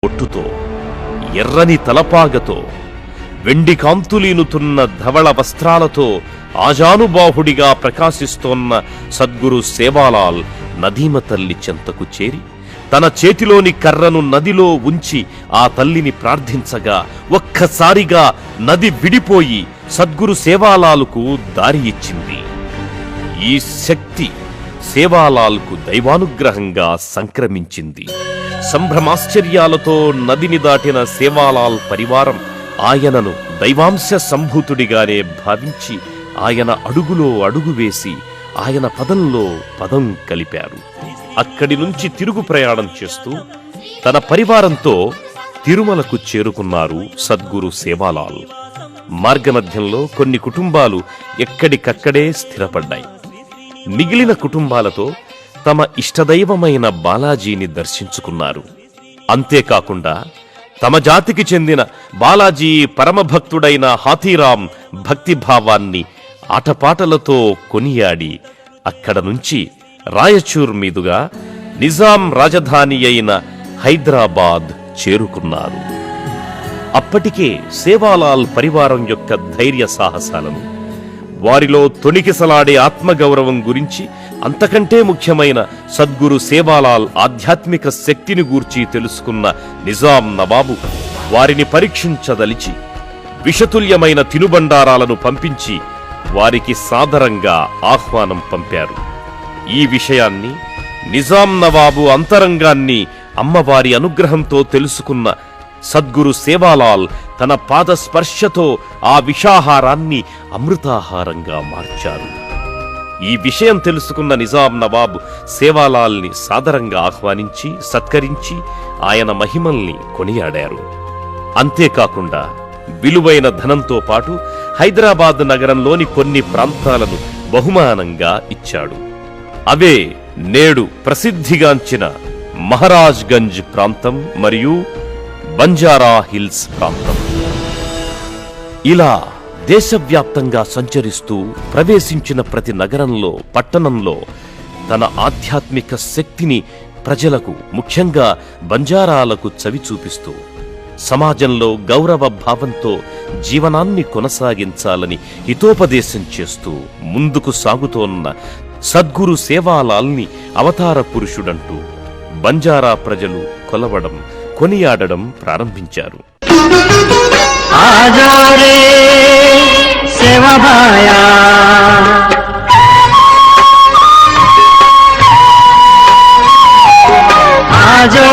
ఒట్టుతో ఎర్రని తలపాగతో వెండి కాంతులీనుతున్న ధవళ వస్త్రాలతో ఆజానుబాహుడిగా ప్రకాశిస్తోన్న సద్గురు సేవాలాల్ నదీమ తల్లి చెంతకు చేరి తన చేతిలోని కర్రను నదిలో ఉంచి ఆ తల్లిని ప్రార్థించగా ఒక్కసారిగా నది విడిపోయి సద్గురు సేవాలాల్కు దారి ఇచ్చింది. ఈ శక్తి సేవాలాల్కు దైవానుగ్రహంగా సంక్రమించింది. సంభ్రమాశ్చర్యాలతో నదిని దాటిన సేవాలాల్ పరివారం ఆయనను దైవాంశ సంభూతుడిగానే భావించి ఆయన అడుగులో అడుగు వేసి ఆయన పదంలో పదం కలిపారు. అక్కడి నుంచి తిరుగు ప్రయాణం చేస్తూ తన పరివారంతో తిరుమలకు చేరుకున్నారు సద్గురు సేవాలాల్. మార్గమధ్యంలో కొన్ని కుటుంబాలు ఎక్కడికక్కడే స్థిరపడ్డాయి. మిగిలిన కుటుంబాలతో తమ ఇష్టదైవమైన బాలాజీని దర్శించుకున్నారు. అంతేకాకుండా తమ జాతికి చెందిన బాలాజీ పరమభక్తుడైన హాథీరాం భక్తిభావాన్ని ఆటపాటలతో కొనియాడి అక్కడ నుంచి రాయచూర్ మీదుగా నిజాం రాజధాని అయిన హైదరాబాద్ చేరుకున్నారు. అప్పటికే సేవాలాల్ పరివారం యొక్క ధైర్య సాహసాలను, వారిలో తొణికిసలాడే ఆత్మగౌరవం గురించి, అంతకంటే ముఖ్యమైన సద్గురు సేవాలాల్ ఆధ్యాత్మిక శక్తిని గూర్చి తెలుసుకున్న నిజాం నవాబు వారిని పరీక్షించదలిచి విషతుల్యమైన తినుబండారాలను పంపించి వారికి సాదరంగా ఆహ్వానం పంపారు. ఈ విషయాన్ని, నిజాం నవాబు అంతరంగాన్ని అమ్మవారి అనుగ్రహంతో తెలుసుకున్న సద్గురు సేవాలాల్ తన పాద స్పర్శతో ఆ విషాహారాన్ని అమృతాహారంగా మార్చారు. ఈ విషయం తెలుసుకున్న నిజాం నవాబ్ సేవాలాల్ని సాదరంగా ఆహ్వానించి సత్కరించి ఆయన మహిమల్ని కొనియాడారు. అంతేకాకుండా విలువైన ధనంతో పాటు హైదరాబాద్ నగరంలోని కొన్ని ప్రాంతాలను బహుమానంగా ఇచ్చాడు. అవే నేడు ప్రసిద్ధిగాంచిన మహారాజ్ గంజ్ ప్రాంతం మరియు బంజారా హిల్స్ ప్రాంతం. ఇలా దేశవ్యాప్తంగా సంచరిస్తూ ప్రవేశించిన ప్రతి నగరంలో, పట్టణంలో తన ఆధ్యాత్మిక శక్తిని ప్రజలకు, ముఖ్యంగా బంజారాలకు చవి చూపిస్తూ సమాజంలో గౌరవ భావంతో జీవనాన్ని కొనసాగించాలని హితోపదేశం చేస్తూ ముందుకు సాగుతోన్న సద్గురు సేవాలాల్ని అవతార పురుషుడంటూ బంజారా ప్రజలు కొలవడం, కొనియాడడం ప్రారంభించారు. ఆజో